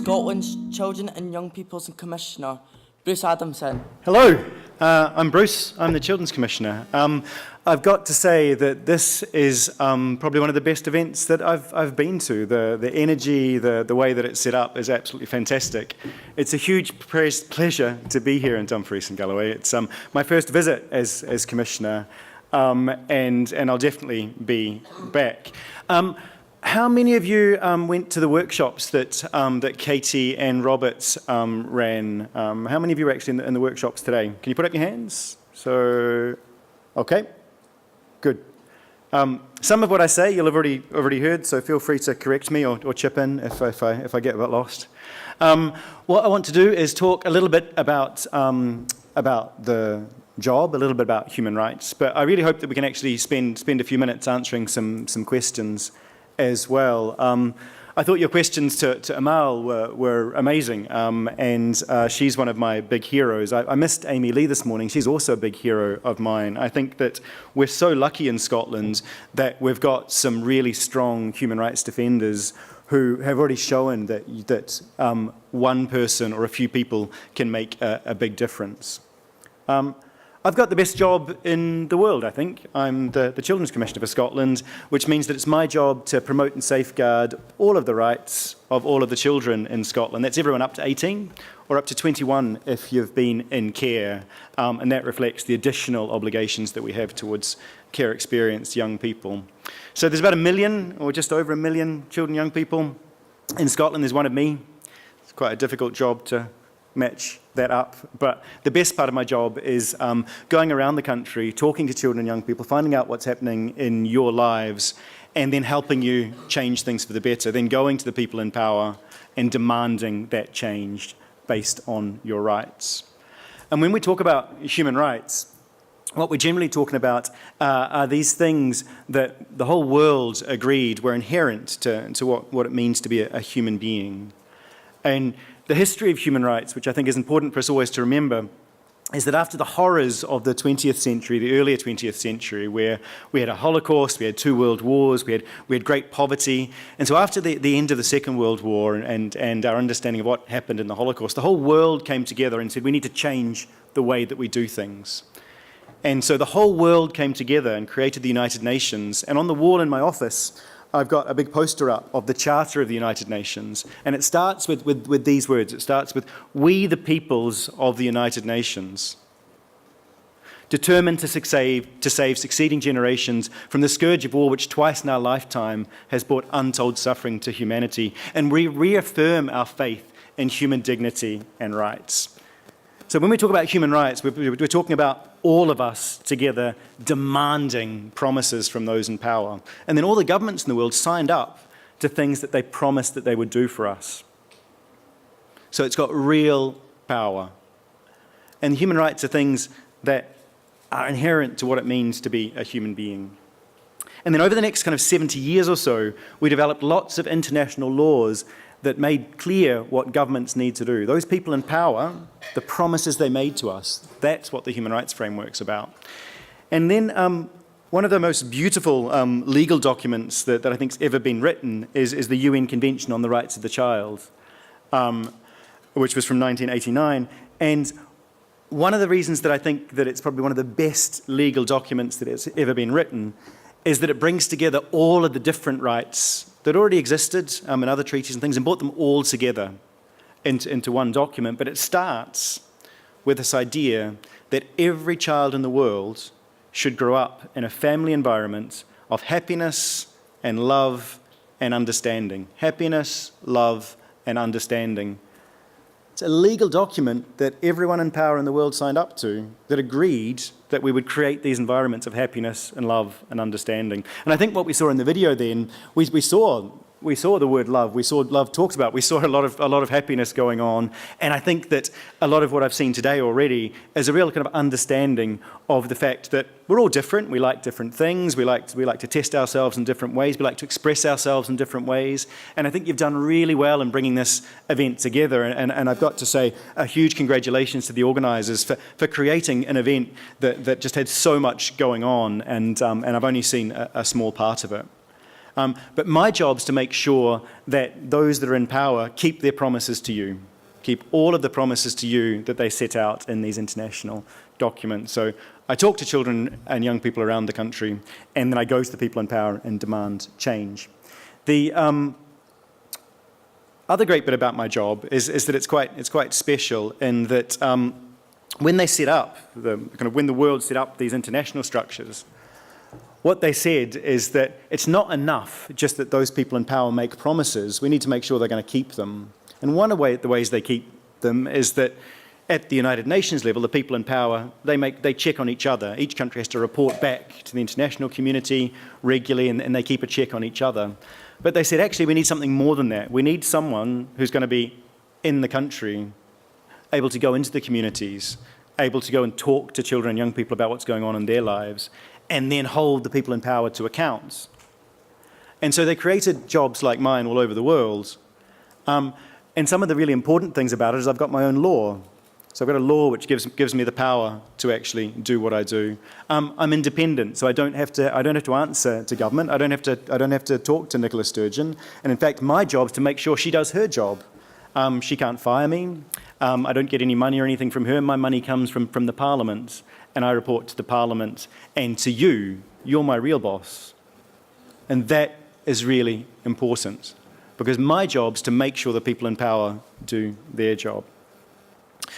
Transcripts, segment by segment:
Scotland's Children and Young People's Commissioner, Bruce Adamson. Hello, I'm Bruce. I'm the Children's Commissioner. I've got to say that this is probably one of the best events that I've been to. The energy, the way that it's set up is absolutely fantastic. It's a huge pleasure to be here in Dumfries Galloway. It's my first visit as Commissioner, and I'll definitely be back. How many of you went to the workshops that Katie and Robert ran? How many of you were actually in the workshops today? Can you put up your hands? So, okay, good. Some of what I say you'll have already heard, so feel free to correct me or chip in if I get a bit lost. What I want to do is talk a little bit about the job, a little bit about human rights, but I really hope that we can actually spend a few minutes answering some questions as well. I thought your questions to Amal were amazing, and she's one of my big heroes. I missed Amy Lee this morning. She's also a big hero of mine. I think that we're so lucky in Scotland that we've got some really strong human rights defenders who have already shown that one person or a few people can make a big difference. I've got the best job in the world, I think. I'm the Children's Commissioner for Scotland, which means that it's my job to promote and safeguard all of the rights of all of the children in Scotland. That's everyone up to 18 or up to 21 if you've been in care, and that reflects the additional obligations that we have towards care experienced young people. So there's about 1 million or just over 1 million children and young people in Scotland. There's one of me. It's quite a difficult job to match that up, but the best part of my job is going around the country, talking to children and young people, finding out what's happening in your lives, and then helping you change things for the better, then going to the people in power and demanding that change based on your rights. And when we talk about human rights, what we're generally talking about are these things that the whole world agreed were inherent to what it means to be a human being. And the history of human rights, which I think is important for us always to remember, is that after the horrors of the 20th century, the earlier 20th century, where we had a Holocaust, we had 2 world wars, we had great poverty, and so after the end of the Second World War and our understanding of what happened in the Holocaust, the whole world came together and said, we need to change the way that we do things. And so the whole world came together and created the United Nations, and on the wall in my office, I've got a big poster up of the Charter of the United Nations, and it starts with these words. It starts with, "We the peoples of the United Nations, determined to save succeeding generations from the scourge of war which twice in our lifetime has brought untold suffering to humanity, and we reaffirm our faith in human dignity and rights." So when we talk about human rights, we're talking about all of us together demanding promises from those in power. And then all the governments in the world signed up to things that they promised that they would do for us. So it's got real power. And human rights are things that are inherent to what it means to be a human being. And then over the next kind of 70 years or so, we developed lots of international laws that made clear what governments need to do. Those people in power, the promises they made to us, that's what the human rights framework's about. And then one of the most beautiful legal documents that I think's ever been written is the UN Convention on the Rights of the Child, which was from 1989. And one of the reasons that I think that it's probably one of the best legal documents that has ever been written is that it brings together all of the different rights that already existed in other treaties and things and brought them all together into one document. But it starts with this idea that every child in the world should grow up in a family environment of happiness and love and understanding. Happiness, love, and understanding. It's a legal document that everyone in power in the world signed up to that agreed that we would create these environments of happiness and love and understanding. And I think what we saw in the video then, we saw the word love, we saw love talked about, we saw a lot of happiness going on, and I think that a lot of what I've seen today already is a real kind of understanding of the fact that we're all different, we like different things, we like to test ourselves in different ways, we like to express ourselves in different ways, and I think you've done really well in bringing this event together, and I've got to say a huge congratulations to the organisers for creating an event that just had so much going on, and I've only seen a small part of it. But my job's to make sure that those that are in power keep their promises to you, keep all of the promises to you that they set out in these international documents. So I talk to children and young people around the country, and then I go to the people in power and demand change. The other great bit about my job is that it's quite special in that when they set up, when the world set up these international structures, what they said is that it's not enough just that those people in power make promises. We need to make sure they're going to keep them. And one of the ways they keep them is that at the United Nations level, the people in power, they check on each other. Each country has to report back to the international community regularly, and they keep a check on each other. But they said, actually, we need something more than that. We need someone who's going to be in the country, able to go into the communities, able to go and talk to children and young people about what's going on in their lives, and then hold the people in power to account. And so they created jobs like mine all over the world. And some of the really important things about it is I've got my own law. So I've got a law which gives me the power to actually do what I do. I'm independent, so I don't have to answer to government. I don't have to talk to Nicola Sturgeon. And in fact, my job is to make sure she does her job. She can't fire me. I don't get any money or anything from her. My money comes from the Parliament, and I report to the Parliament and to you. You're my real boss. And that is really important, because my job's to make sure the people in power do their job.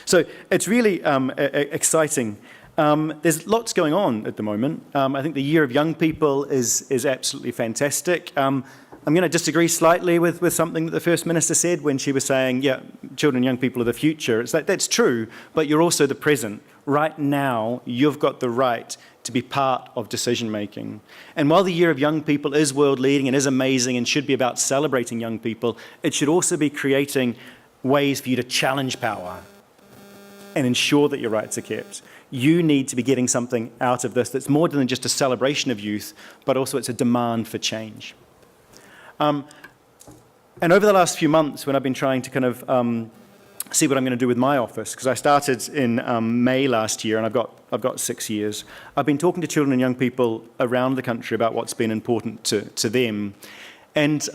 So it's really exciting. There's lots going on at the moment. I think the Year of Young People is absolutely fantastic. I'm going to disagree slightly with something that the First Minister said when she was saying, yeah, children and young people are the future. It's like, that's true, but you're also the present. Right now, you've got the right to be part of decision-making. And while the Year of Young People is world-leading and is amazing and should be about celebrating young people, it should also be creating ways for you to challenge power and ensure that your rights are kept. You need to be getting something out of this that's more than just a celebration of youth, but also it's a demand for change. And over the last few months, when I've been trying to kind of see what I'm going to do with my office, because I started in May last year, and I've got 6 years, I've been talking to children and young people around the country about what's been important to them. And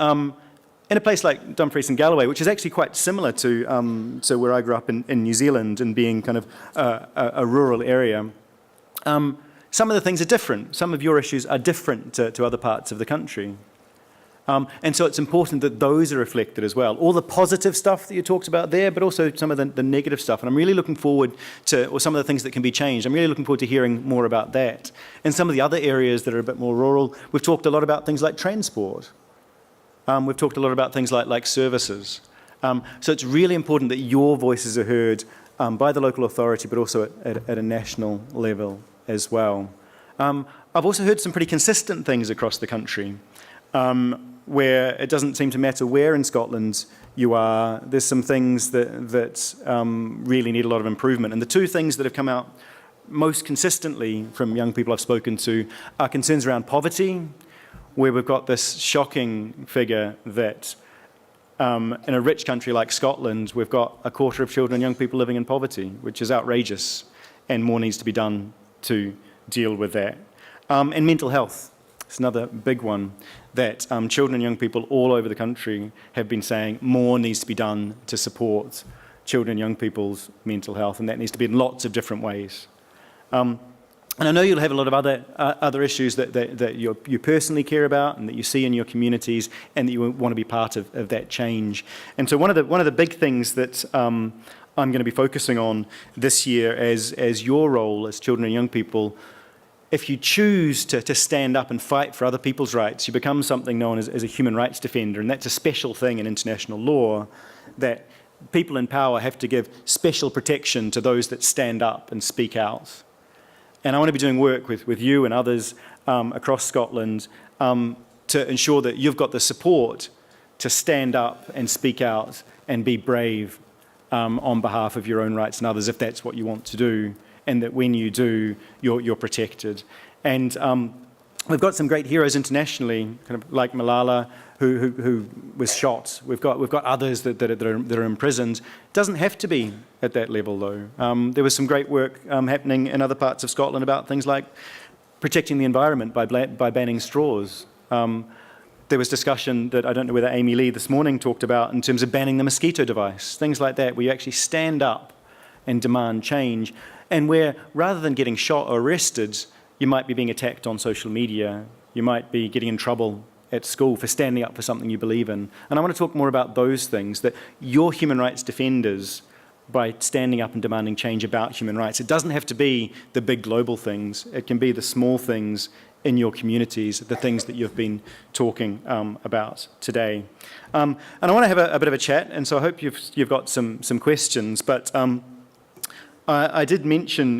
in a place like Dumfries and Galloway, which is actually quite similar to where I grew up in New Zealand and being kind of a rural area, some of the things are different. Some of your issues are different to other parts of the country. And so it's important that those are reflected as well. All the positive stuff that you talked about there, but also some of the negative stuff. And I'm really looking forward to, or some of the things that can be changed. I'm really looking forward to hearing more about that. In some of the other areas that are a bit more rural, we've talked a lot about things like transport. We've talked a lot about things like services. So it's really important that your voices are heard by the local authority, but also at a national level as well. I've also heard some pretty consistent things across the country, where it doesn't seem to matter where in Scotland you are. There's some things that really need a lot of improvement. And the two things that have come out most consistently from young people I've spoken to are concerns around poverty, where we've got this shocking figure that in a rich country like Scotland, we've got a quarter of children and young people living in poverty, which is outrageous, and more needs to be done to deal with that. And mental health. It's another big one that children and young people all over the country have been saying more needs to be done to support children and young people's mental health, and that needs to be in lots of different ways. And I know you'll have a lot of other issues that you personally care about and that you see in your communities and that you want to be part of that change. And so one of the big things that I'm going to be focusing on this year as your role as children and young people, if you choose to stand up and fight for other people's rights, you become something known as a human rights defender, and that's a special thing in international law, that people in power have to give special protection to those that stand up and speak out. And I want to be doing work with you and others across Scotland to ensure that you've got the support to stand up and speak out and be brave on behalf of your own rights and others, if that's what you want to do, and that when you do, you're protected. And we've got some great heroes internationally, kind of like Malala, who was shot. We've got others that are imprisoned. It doesn't have to be at that level, though. There was some great work happening in other parts of Scotland about things like protecting the environment by banning straws. There was discussion that I don't know whether Amy Lee this morning talked about in terms of banning the mosquito device, things like that, where you actually stand up and demand change, and where rather than getting shot or arrested, you might be being attacked on social media, you might be getting in trouble at school for standing up for something you believe in. And I want to talk more about those things, that you're human rights defenders by standing up and demanding change about human rights. It doesn't have to be the big global things, it can be the small things in your communities, the things that you've been talking about today. And I want to have a bit of a chat, and so I hope you've got some questions, but I did mention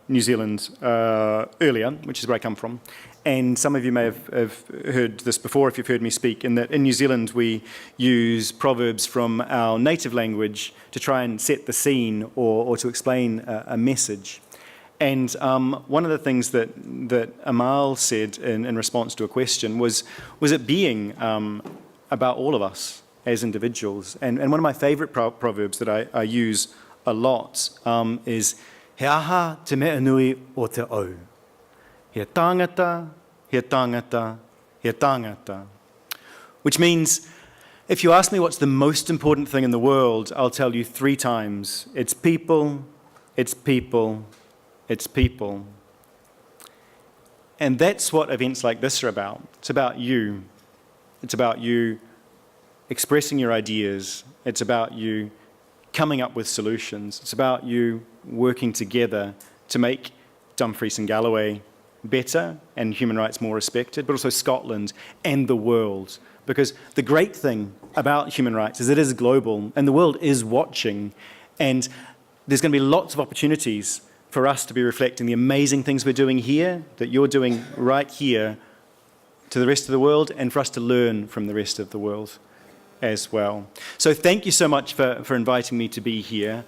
New Zealand earlier, which is where I come from, and some of you may have heard this before if you've heard me speak, in that in New Zealand we use proverbs from our native language to try and set the scene or to explain a message. And one of the things that Amal said in response to a question was it being about all of us as individuals. And one of my favourite proverbs that I use a lot is he aha te mea nui o te au. He tangata, he tangata, he tangata. Which means, if you ask me what's the most important thing in the world, I'll tell you 3 times. It's people, it's people, it's people. And that's what events like this are about. It's about you. It's about you expressing your ideas. It's about you coming up with solutions. It's about you working together to make Dumfries and Galloway better and human rights more respected, but also Scotland and the world. Because the great thing about human rights is it is global and the world is watching, and there's going to be lots of opportunities for us to be reflecting the amazing things we're doing here, that you're doing right here, to the rest of the world, and for us to learn from the rest of the world as well. So thank you so much for inviting me to be here.